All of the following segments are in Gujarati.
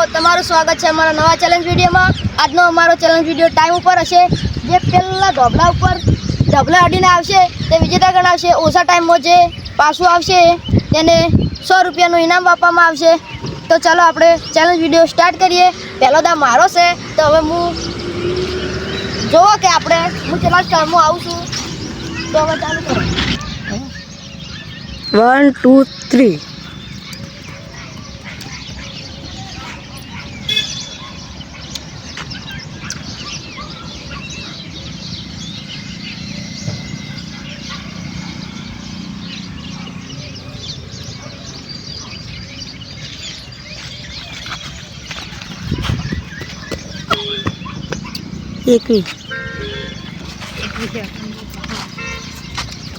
તમારું સ્વાગત છે અમારા નવા ચેલેન્જ વિડીયોમાં। આજનો અમારો ચેલેન્જ વિડીયો ટાઈમ ઉપર હશે। જે પહેલા ઢોબલા અડીને આવશે તે વિજેતા ગણાવશે। ઓછા ટાઈમમાં જે પાછું આવશે તેને 100 રૂપિયાનું ઇનામ આપવામાં આવશે। તો ચાલો આપણે ચેલેન્જ વિડીયો સ્ટાર્ટ કરીએ। પહેલો દા મારો છે, તો હવે હું જોવો કે હું કેટલા ટાઈમમાં આવું છું। તો હવે ચાલુ કરો। 1 2 3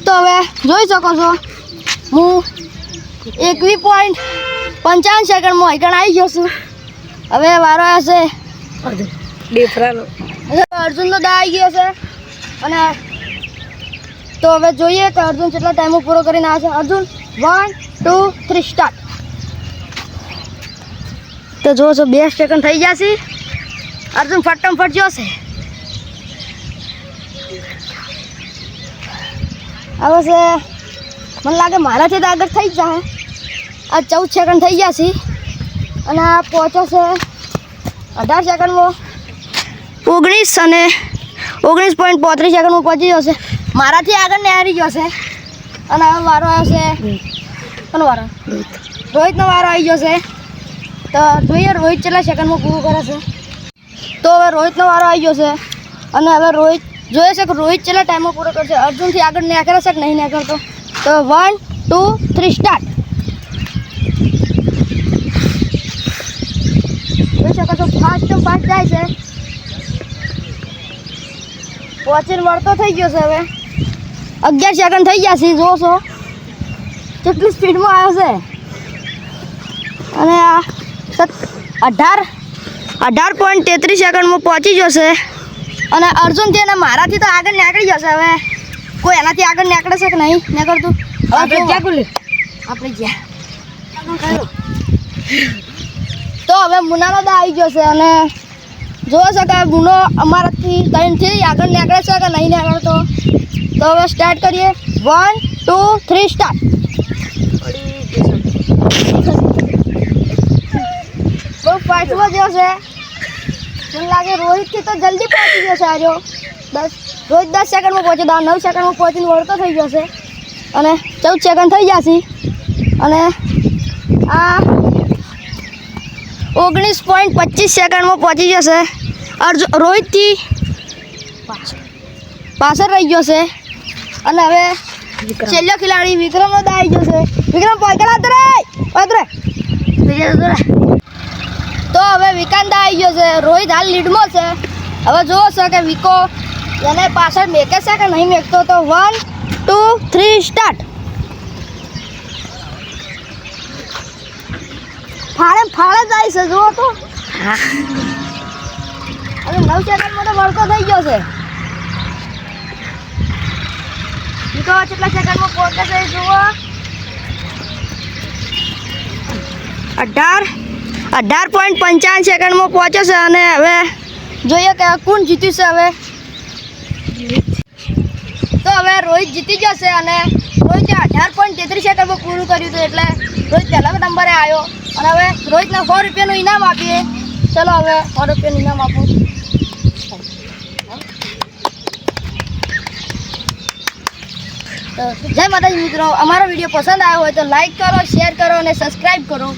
તો હવે જોઈ શકો છો હું 21.55 સેકન્ડમાં આગળ આવી ગયો છું। હવે વારો આવશે અર્જુનનો દા આવી ગયો છે। અને તો હવે જોઈએ કે અર્જુન કેટલા ટાઈમો પૂરો કરીને આવે છે। અર્જુન 1 2 3 સ્ટાર્ટ। તો જો 2 સેકન્ડ થઈ જશે। અર્જુન ફટાફટ જોશે। હવે છે મને લાગે મારાથી તો આગળ થઈ જ જાય। આ 14 સેકન્ડ થઈ ગયા છે અને આ પહોંચો છે 18 સેકન્ડમાં 19 અને 19.35 સેકન્ડમાં પહોંચી જશે। મારાથી આગળ ને હારી ગયો છે। અને હવે વારો આવશે કોનો વારો? રોહિતનો વારો આવી ગયો છે। તો જોઈએ રોહિત કેટલા સેકન્ડમાં પૂરું કરે છે। તો હવે રોહિતનો વારો આવી ગયો છે અને હવે રોહિત જોઈએ છે કે રોહિત કેટલા ટાઈમમાં પૂરો કરશે। અર્જુનથી આગળ નીકળે છે કે નહીં નીકળતો। તો 1 2 3 સ્ટાર્ટ। જોઈ શકો છો ફાસ્ટ જાય છે। પહોંચીને વળતો થઈ ગયો છે। હવે 11 સેકન્ડ થઈ ગયા છે। જોશો કેટલી સ્પીડમાં આવ્યો છે। અને આ 18.33 સેકન્ડમાં પહોંચી જશે। અને અર્જુનથી અને મારાથી તો આગળ નીકળી જશે। હવે કોઈ એનાથી આગળ નીકળે છે કે નહીં નીકળતું? આપણે જ્યાં તો હવે મુનાનો દા આવી ગયો છે અને જોવો છો કે મુનો અમારાથી 3થી આગળ નીકળે છે કે નહીં નીકળતો। તો હવે સ્ટાર્ટ કરીએ 1 2 3 સ્ટાર્ટ। બહુ ફાસ્ટમાં ગયો છે। મને લાગે રોહિતથી તો જલ્દી પહોંચી ગયો છે। આજો રોહિત 10 સેકન્ડમાં પહોંચે, 9 સેકન્ડમાં પહોંચીને વળતો થઈ ગયો છે અને 14 સેકન્ડ થઈ જશે। અને આ 19.25 સેકન્ડમાં પહોંચી જશે। રોહિતથી પાછળ રહી ગયો છે। અને હવે છેલ્લો ખેલાડી વિક્રમનો દા આવી ગયો છે। વિક્રમ તો હવે વિકાંત આવી ગયો છે। રોહિત હાલ લીડમાં છે। હવે જોવો છો કે વિકો એને પાછળ મેકે છે કે નહીં મેકતો। તો 1 2 3 સ્ટાર્ટ। ફાળે જાય છે જુઓ તો। હવે 9 સેકન્ડમાં તો વળતો થઈ ગયો છે। વિકો કેટલા સેકન્ડમાં પહોંચે છે જુઓ 18.55 સેકન્ડમાં પહોંચ્યો છે। અને હવે જોઈએ કે કોણ જીત્યું છે। હવે તો હવે રોહિત જીતી જશે અને રોહિતે 18.33 સેકન્ડમાં પૂરું કર્યું હતું। એટલે રોહિત પહેલા નંબરે આવ્યો। અને હવે રોહિતને 100 રૂપિયાનું ઇનામ આપીએ। ચલો હવે 100 રૂપિયાનું ઇનામ આપો। તો જય માતાજી મિત્રો, અમારો વિડીયો પસંદ આવ્યો હોય તો લાઈક કરો, શેર કરો અને સબસ્ક્રાઈબ કરો।